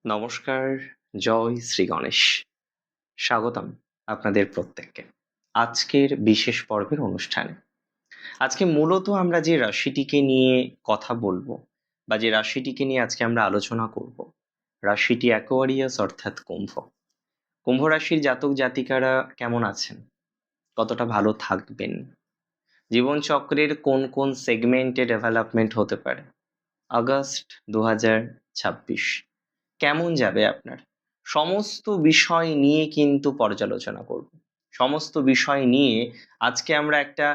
নমস্কার, জয় শ্রী গণেশ। স্বাগতম আপনাদের প্রত্যেককে আজকের বিশেষ পর্বের অনুষ্ঠানে। আজকে মূলত আমরা যে রাশিটিকে নিয়ে কথা বলবো বা যে রাশিটিকে নিয়ে আজকে আমরা আলোচনা করব, রাশিটি অ্যাকোয়ারিয়াস অর্থাৎ কুম্ভ। কুম্ভ রাশির জাতক জাতিকারা কেমন আছেন, কতটা ভালো থাকবেন, জীবনচক্রের কোন কোন সেগমেন্টে ডেভেলপমেন্ট হতে পারে, আগস্ট 2026 কেমন যাবে আপনার, সমস্ত বিষয় নিয়ে কিন্তু পর্যালোচনা করব। সমস্ত বিষয় নিয়ে আজকে আমরা একটা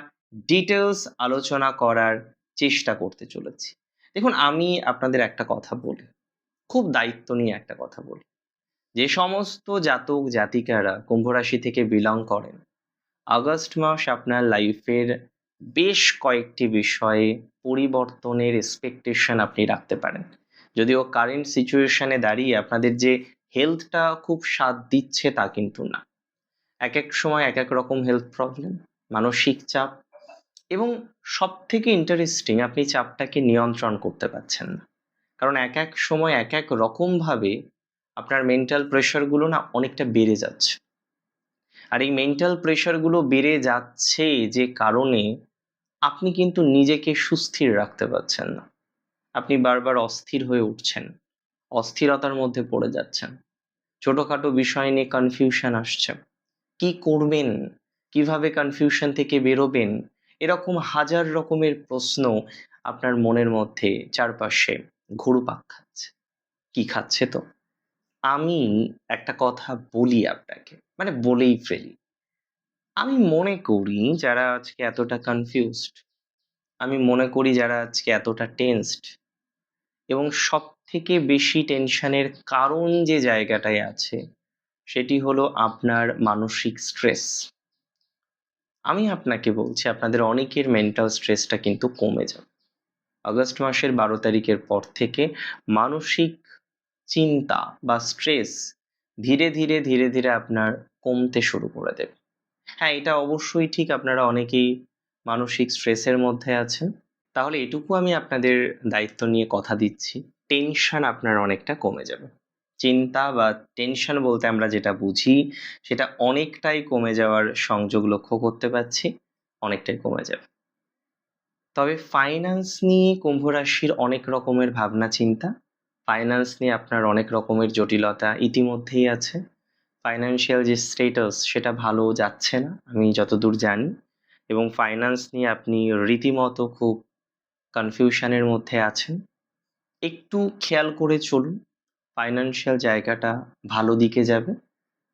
ডিটেলস আলোচনা করার চেষ্টা করতে চলেছি। দেখুন, আমি আপনাদের একটা কথা বলি, খুব দায়িত্ব নিয়ে একটা কথা বলি। যে সমস্ত জাতক জাতিকারা কুম্ভ রাশি থেকে বিলং করেন, আগস্ট মাস আপনার লাইফের বেশ কয়েকটি বিষয়ে পরিবর্তনের এক্সপেকটেশন আপনি রাখতে পারেন। যদিও কারেন্ট সিচুয়েশনে দাঁড়িয়ে আপনাদের যে হেলথটা খুব সাথ দিচ্ছে তা কিন্তু না। এক এক সময় এক এক রকম হেলথ প্রবলেম, মানসিক চাপ, এবং সব থেকে ইন্টারেস্টিং, আপনি চাপটাকে নিয়ন্ত্রণ করতে পারছেন না। কারণ এক এক সময় এক এক রকমভাবে আপনার মেন্টাল প্রেশারগুলো না অনেকটা বেড়ে যাচ্ছে। আর এই মেন্টাল প্রেশারগুলো বেড়ে যাচ্ছে যে কারণে আপনি কিন্তু নিজেকে সুস্থির রাখতে পারছেন না। আপনি বারবার অস্থির হয়ে উঠছেন, অস্থিরতার মধ্যে পড়ে যাচ্ছেন, ছোটখাটো বিষয় নিয়ে কনফিউশন আসছে, কি করবেন, কিভাবে কনফিউশন থেকে বেরোবেন, এরকম হাজার রকমের প্রশ্ন আপনার মনের মধ্যে চারপাশে ঘুরপাক খাচ্ছে। কি খাচ্ছে? তো আমি একটা কথা বলি আপনাকে, মানে বলেই ফেলি। আমি মনে করি যারা আজকে এতটা কনফিউজড, আমি মনে করি যারা আজকে এতটা টেনসড, এবং সব থেকে বেশি টেনশনের কারণ যে জায়গাটায় আছে সেটি হলো আপনার মানসিক স্ট্রেস। আমি আপনাকে বলছি, আপনাদের অনেকের মেন্টাল স্ট্রেসটা কিন্তু কমে যাবে আগস্ট মাসের 12 তারিখের পর থেকে। মানসিক চিন্তা বা স্ট্রেস ধীরে ধীরে ধীরে ধীরে আপনার কমতে শুরু করে দেবে। হ্যাঁ, এটা অবশ্যই ঠিক, আপনারা অনেকেই মানসিক স্ট্রেসের মধ্যে আছেন। তাহলে এটুকু আমি আপনাদের দায়িত্ব নিয়ে কথা দিচ্ছি, টেনশন আপনার অনেকটা কমে যাবে। চিন্তা বা টেনশন বলতে আমরা যেটা বুঝি সেটা অনেকটাই কমে যাওয়ার সংযোগ লক্ষ্য করতে পারছি, অনেকটাই কমে যাবে। তবে ফাইন্যান্স নিয়ে কুম্ভ রাশির অনেক রকমের ভাবনা চিন্তা, ফাইন্যান্স নিয়ে আপনার অনেক রকমের জটিলতা ইতিমধ্যেই আছে। ফাইন্যান্সিয়াল যে স্টেটাস সেটা ভালো যাচ্ছে না আমি যতদূর জানি, এবং ফাইন্যান্স নিয়ে আপনি রীতিমতো খুব কনফিউশনের মধ্যে আছেন। একটু খেয়াল করে চলুন, ফাইন্যান্সিয়াল জায়গাটা ভালো দিকে যাবে।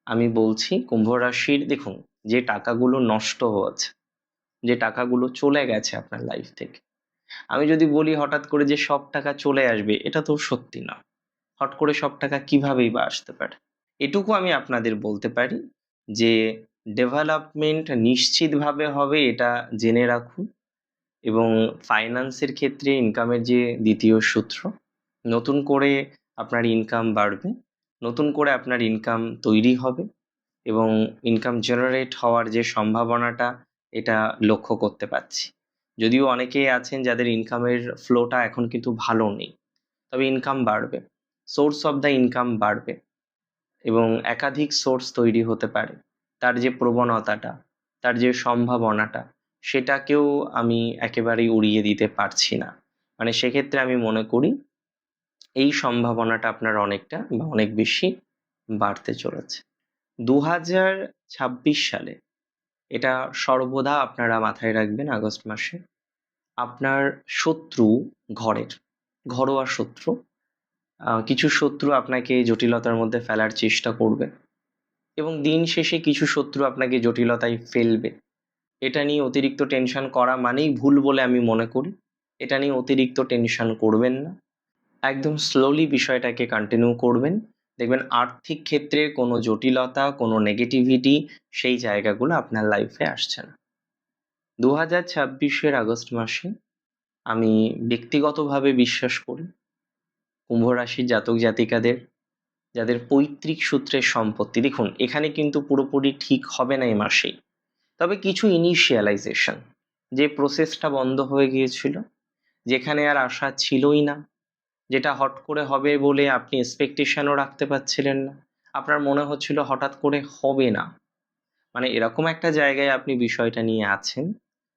আমি বলছি কুম্ভ রাশির, দেখুন, যে টাকাগুলো নষ্ট হচ্ছে, যে টাকাগুলো চলে গেছে আপনার লাইফ থেকে, আমি যদি বলি হঠাৎ করে যে সব টাকা চলে আসবে, এটা তো সত্যি না। হট করে সব টাকা কিভাবেই বা আসতে পারে? এটুকু আমি আপনাদের বলতে পারি যে ডেভেলপমেন্ট নিশ্চিতভাবে হবে, এটা জেনে রাখুন। এবং ফাইন্যান্সের ক্ষেত্রে ইনকামের যে দ্বিতীয় সূত্র, নতুন করে আপনার ইনকাম বাড়বে, নতুন করে আপনার ইনকাম তৈরি হবে, এবং ইনকাম জেনারেট হওয়ার যে সম্ভাবনাটা এটা লক্ষ্য করতে পারছি। যদিও অনেকেই আছেন যাদের ইনকামের ফ্লোটা এখন কিন্তু ভালো নেই, তবে ইনকাম বাড়বে, সোর্স অফ দ্য ইনকাম বাড়বে, এবং একাধিক সোর্স তৈরি হতে পারে। তার যে প্রবণতাটা, তার যে সম্ভাবনাটা, সেটাকেও আমি একেবারেই উড়িয়ে দিতে পারছি না। মানে সেক্ষেত্রে আমি মনে করি এই সম্ভাবনাটা আপনার অনেকটা বা অনেক বেশি বাড়তে চলেছে 2026 সালে। এটা সর্বদা আপনারা মাথায় রাখবেন, আগস্ট মাসে আপনার শত্রু, ঘরের ঘরোয়া শত্রু, কিছু শত্রু আপনাকে জটিলতার মধ্যে ফেলার চেষ্টা করবে, এবং দিন শেষে কিছু শত্রু আপনাকে জটিলতায় ফেলবে। এটা নিয়ে অতিরিক্ত টেনশন করা মানেই ভুল বলে আমি মনে করি। এটা নিয়ে অতিরিক্ত টেনশন করবেন না, একদম স্লোলি বিষয়টাকে কন্টিনিউ করবেন। দেখবেন আর্থিক ক্ষেত্রে কোনো জটিলতা, কোনো নেগেটিভিটি, সেই জায়গাগুলো আপনার লাইফে আসছে না 2026-এর আগস্ট মাসে। আমি ব্যক্তিগতভাবে বিশ্বাস করি কুম্ভ রাশির জাতক জাতিকাদের যাদের পৈতৃক সূত্রের সম্পত্তি, দেখুন এখানে কিন্তু পুরোপুরি ঠিক হবে না এই মাসেই, তবে কিছু ইনিশিয়ালাইজেশন, যে প্রসেসটা বন্ধ হয়ে গিয়েছিল, যেখানে আর আশা ছিলই না, যেটা হট করে হবে বলে আপনি এক্সপেকটেশনও রাখতে পারছিলেন না, আপনার মনে হচ্ছিল হঠাৎ করে হবে না। মানে এরকম একটা জায়গায় আপনি বিষয়টা নিয়ে আছেন,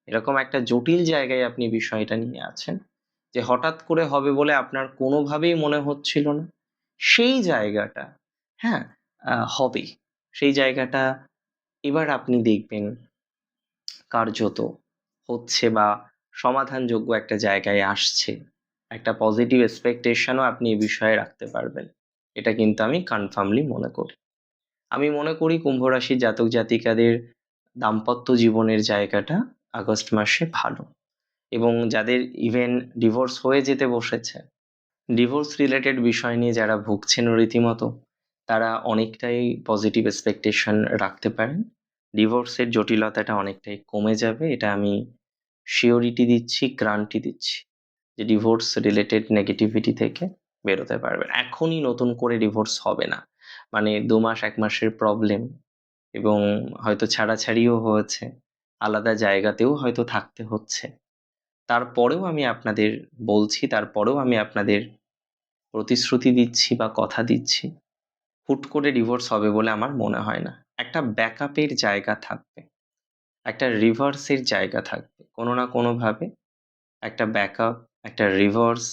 এরকম একটা জটিল জায়গায় আপনি বিষয়টা নিয়ে আছেন যে হঠাৎ করে হবে বলে আপনার কোনোভাবেই মনে হচ্ছিল না। সেই জায়গাটা, হ্যাঁ, হবে। সেই জায়গাটা এবার আপনি দেখবেন কার্যত হচ্ছে বা সমাধানযোগ্য একটা জায়গায় আসছে। একটা পজিটিভ এক্সপেকটেশনও আপনি এই বিষয়ে রাখতে পারবেন। এটা কিন্তু আমি কনফার্মলি মনে করি। আমি মনে করি কুম্ভ রাশির জাতক জাতিকাদের দাম্পত্য জীবনের জায়গাটা আগস্ট মাসে ভালো, এবং যাদের ইভেন ডিভোর্স হয়ে যেতে বসেছে, ডিভোর্স রিলেটেড বিষয় নিয়ে যারা ভুগছেন রীতিমতো, তারা অনেকটাই পজিটিভ এক্সপেকটেশন রাখতে পারেন। ডিভোর্সের জটিলতাটা অনেকটাই কমে যাবে, এটা আমি শিওরিটি দিচ্ছি, গ্যারান্টি দিচ্ছি যে ডিভোর্স রিলেটেড নেগেটিভিটি থেকে বেরোতে পারবেন। এখনই নতুন করে ডিভোর্স হবে না, মানে 2 মাস 1 মাসের প্রবলেম, এবং হয়তো ছাড়াছাড়িও হয়েছে, আলাদা জায়গাতেও হয়তো থাকতে হচ্ছে, তারপরেও আমি আপনাদের বলছি, তারপরেও আমি আপনাদের প্রতিশ্রুতি দিচ্ছি বা কথা দিচ্ছি, হুট করে ডিভোর্স হবে বলে আমার মনে হয় না। একটা ব্যাকআপের জায়গা থাকবে, একটা রিভার্সের জায়গা থাকবে, কোনো না কোনোভাবে একটা ব্যাকআপ, একটা রিভার্স,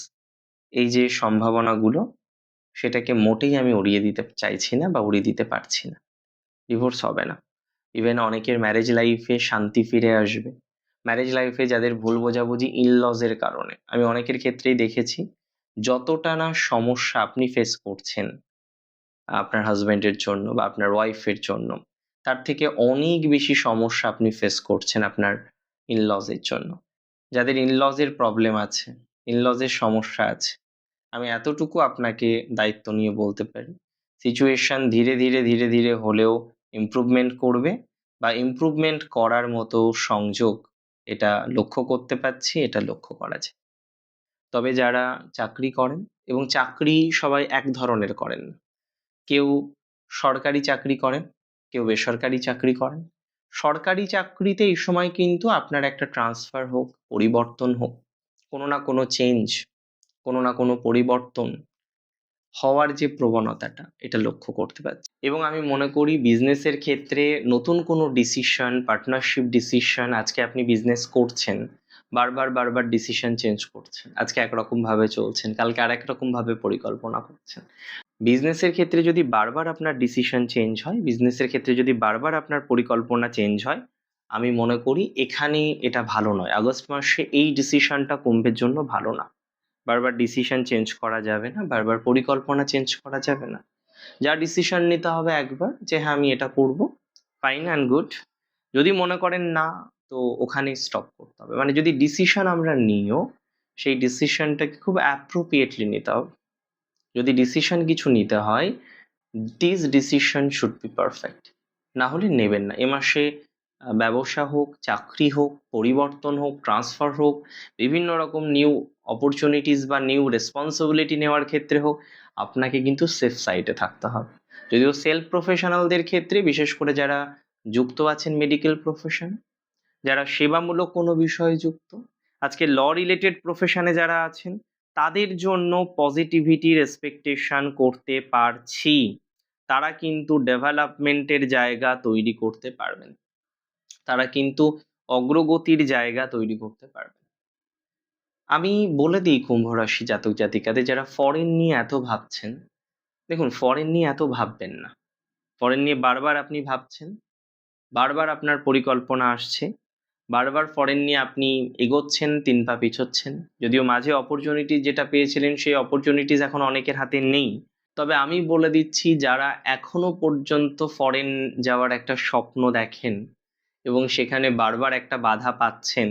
এই যে সম্ভাবনাগুলো, সেটাকে মোটেই আমি উড়িয়ে দিতে চাইছি না বা উড়িয়ে দিতে পারছি না। ডিভোর্স হবে না। ইভেন অনেকের ম্যারেজ লাইফে শান্তি ফিরে আসবে। ম্যারেজ লাইফে যাদের ভুল বোঝাবুঝি ইনলজের কারণে, আমি অনেকের ক্ষেত্রেই দেখেছি, যতটা না সমস্যা আপনি ফেস করছেন আপনার হাজবেন্ডের জন্য বা আপনার ওয়াইফের জন্য, তার থেকে অনেক বেশি সমস্যা আপনি ফেস করছেন আপনার ইনলজের জন্য। যাদের ইনলজের প্রবলেম আছে, ইনলজের সমস্যা আছে, আমি এতটুকু আপনাকে দায়িত্ব নিয়ে বলতে পারি, সিচুয়েশন ধীরে ধীরে ধীরে ধীরে হলেও ইমপ্রুভমেন্ট করবে, বা ইমপ্রুভমেন্ট করার মতো সংযোগ এটা লক্ষ্য করতে পারছি, এটা লক্ষ্য করা যায়। তবে যারা চাকরি করেন, এবং চাকরি সবাই এক ধরনের করেন না, কেউ সরকারি চাকরি করেন, কেউ বেসরকারি চাকরি করেন। সরকারি চাকরিতে এই সময় কিন্তু আপনার একটা ট্রান্সফার হোক, পরিবর্তন হোক, কোনো না কোনো চেঞ্জ, কোনো না কোনো পরিবর্তন হওয়ার যে প্রবণতাটা, এটা লক্ষ্য করতে পারছি। এবং আমি মনে করি বিজনেসের ক্ষেত্রে নতুন কোনো ডিসিশন, পার্টনারশিপ ডিসিশন, আজকে আপনি বিজনেস করছেন, বারবার বারবার ডিসিশন চেঞ্জ করছেন, আজকে একরকম ভাবে চলছেন, কালকে আরেক রকম ভাবে পরিকল্পনা করছেন। বিজনেসের ক্ষেত্রে যদি বারবার আপনার ডিসিশন চেঞ্জ হয়, বিজনেসের ক্ষেত্রে যদি বারবার আপনার পরিকল্পনা চেঞ্জ হয়, আমি মনে করি এখানে এটা ভালো নয়। আগস্ট মাসে এই ডিসিশনটা কুম্ভের জন্য ভালো না। বারবার ডিসিশন চেঞ্জ করা যাবে না, বারবার পরিকল্পনা চেঞ্জ করা যাবে না। যা ডিসিশন নিতে হবে একবার যে হ্যাঁ আমি এটা করব, ফাইন অ্যান্ড গুড। যদি মনে করেন না, তো ওখানেই স্টপ করতে হবে। মানে যদি ডিসিশন আমরা নিও, সেই ডিসিশনটাকে খুব অ্যাপ্রোপ্রিয়েটলি নিতে হবে। যদি ডিসিশন কিছু নিতে হয়, this decision should be perfect, না হলে নেবেন না। এ মাসে ব্যবসা হোক, চাকরি হোক, পরিবর্তন হোক, ট্রান্সফার হোক, বিভিন্ন রকম নিউ অপরচুনিটিস বা নিউ রেসপন্সিবিলিটি নেওয়ার ক্ষেত্রে হোক, আপনাকে কিন্তু সেফ সাইডে থাকতে হবে। যদিও সেলফ প্রফেশনালদের ক্ষেত্রে, বিশেষ করে যারা যুক্ত আছেন মেডিকেল প্রফেশন, যারা সেবামূলক কোনো বিষয়ে যুক্ত, আজকে ল রিলেটেড প্রফেশনে যারা আছেন, তাদের জন্য পজিটিভিটির এক্সপেকটেশন করতে পারছি। তারা কিন্তু ডেভেলপমেন্টের জায়গা তৈরি করতে পারবেন, তারা কিন্তু অগ্রগতির জায়গা তৈরি করতে পারবেন। আমি বলে দিই কুম্ভ রাশি জাতক জাতিকাদের যারা ফরেন নিয়ে এত ভাবছেন, দেখুন ফরেন নিয়ে এত ভাববেন না। ফরেন নিয়ে বারবার আপনি ভাবছেন, বারবার আপনার পরিকল্পনা আসছে, বারবার ফরেন নিয়ে আপনি এগোচ্ছেন, 3 পা পিছোচ্ছেন। যদিও মাঝে অপরচুনিটি যেটা পেয়েছিলেন, সেই অপরচুনিটিস এখন অনেকের হাতে নেই। তবে আমি বলে দিচ্ছি, যারা এখনো পর্যন্ত ফরেন যাওয়ার একটা স্বপ্ন দেখেন এবং সেখানে বারবার একটা বাধা পাচ্ছেন,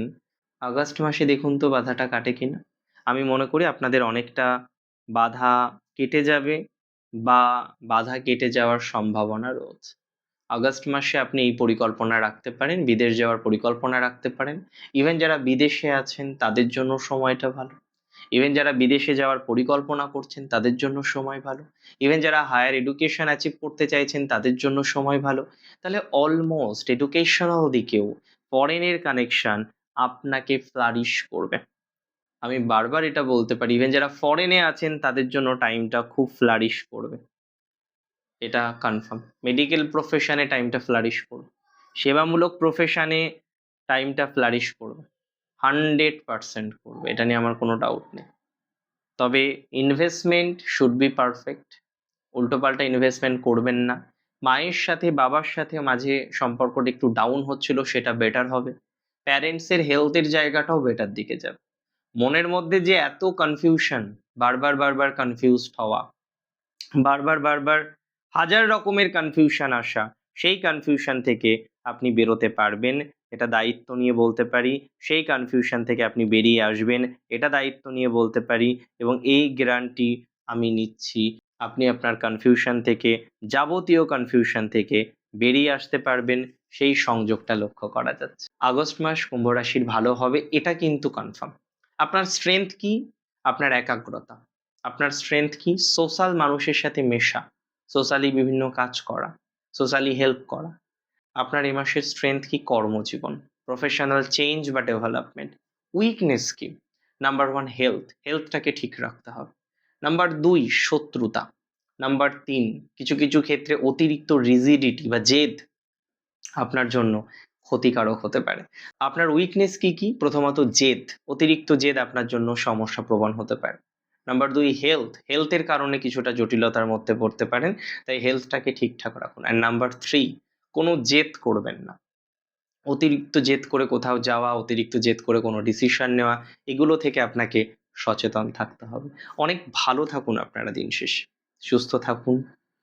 আগস্ট মাসে দেখুন তো বাধাটা কাটে কিনা। আমি মনে করি আপনাদের অনেকটা বাধা কেটে যাবে, বা বাধা কেটে যাওয়ার সম্ভাবনা রয়েছে। আগস্ট মাসে আপনি এই পরিকল্পনা রাখতে পারেন, বিদেশ যাওয়ার পরিকল্পনা রাখতে পারেন। ইভেন যারা বিদেশে আছেন তাদের জন্য সময়টা ভালো। ইভেন যারা বিদেশে যাওয়ার পরিকল্পনা করছেন তাদের জন্য সময় ভালো। ইভেন যারা হায়ার এডুকেশন অ্যাচিভ করতে চাইছেন তাদের জন্য সময় ভালো। তাহলে অলমোস্ট এডুকেশনাল দিকেও ফরেনের কানেকশন আপনাকে ফ্লারিশ করবে, আমি বারবার এটা বলতে পারি, ইভেন যারা ফরেনে আছেন তাদের জন্য টাইমটা খুব ফ্লারিশ করবে, এটা কনফার্ম। মেডিকেল প্রফেশনে টাইমটা ফ্লারিশ করবে, সেবামূলক প্রফেশনে টাইমটা ফ্লারিশ করবে, 100% করবে, এটা নিয়ে আমার কোনো ডাউট নেই। তবে ইনভেস্টমেন্ট শুড বি পারফেক্ট, উল্টোপাল্টা ইনভেস্টমেন্ট করবেন না। মায়ের সাথে বাবার সাথে মাঝে সম্পর্কটা একটু ডাউন হচ্ছিল, সেটা বেটার হবে। প্যারেন্টসের হেলথের জায়গাটাও বেটার দিকে যাবে। মনের মধ্যে যে এত কনফিউশন, বারবার বারবার কনফিউজড হওয়া, বারবার বারবার হাজার রকমের কনফিউশন আসা, সেই কনফিউশন থেকে আপনি বেরোতে পারবেন, এটা দায়িত্ব নিয়ে বলতে পারি। সেই কনফিউশন থেকে আপনি বেরিয়ে আসবেন, এটা দায়িত্ব নিয়ে বলতে পারি। এবং এই গ্যারান্টি আমি নিচ্ছি, আপনি আপনার কনফিউশন থেকে, যাবতীয় কনফিউশন থেকে বেরিয়ে আসতে পারবেন, সেই সংযোগটা লক্ষ্য করা যাচ্ছে। আগস্ট মাস কুম্ভ রাশির ভালো হবে, এটা কিন্তু কনফার্ম। আপনার স্ট্রেংথ কি? আপনার একাগ্রতা। আপনার স্ট্রেংথ কি? সোশ্যাল মানুষের সাথে মেশা, সোশ্যালি বিভিন্ন কাজ করা, সোশ্যালি হেল্প করা। আপনার এই মাসের স্ট্রেংথ কি? কর্মজীবন, প্রফেশনাল চেঞ্জ বা ডেভেলপমেন্ট। উইকনেস কি? নাম্বার 1 হেলথ, হেলথটাকে ঠিক রাখতে হবে। নাম্বার 2 শত্রুতা। নাম্বার 3 কিছু কিছু ক্ষেত্রে অতিরিক্ত রিজিডিটি বা জেদ আপনার জন্য ক্ষতিকারক হতে পারে। আপনার উইকনেস কি কি? প্রথমত জেদ, অতিরিক্ত জেদ আপনার জন্য সমস্যা প্রবণ হতে পারে। নাম্বার 2 হেলথ, হেলথের কারণে কিছুটা জটিলতার মধ্যে পড়তে পারেন, তাই হেলথটাকে ঠিকঠাক রাখুন। অ্যান্ড নাম্বার 3 কোনো জেদ করবেন না। অতিরিক্ত জেদ করে কোথাও যাওয়া, অতিরিক্ত জেদ করে কোনো ডিসিশন নেওয়া, এগুলো থেকে আপনাকে সচেতন থাকতে হবে। অনেক ভালো থাকুন আপনারা দিন শেষে, সুস্থ থাকুন,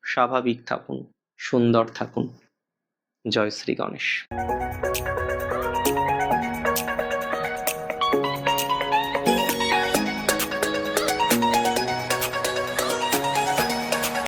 স্বাভাবিক থাকুন, সুন্দর থাকুন। জয় শ্রী গণেশ।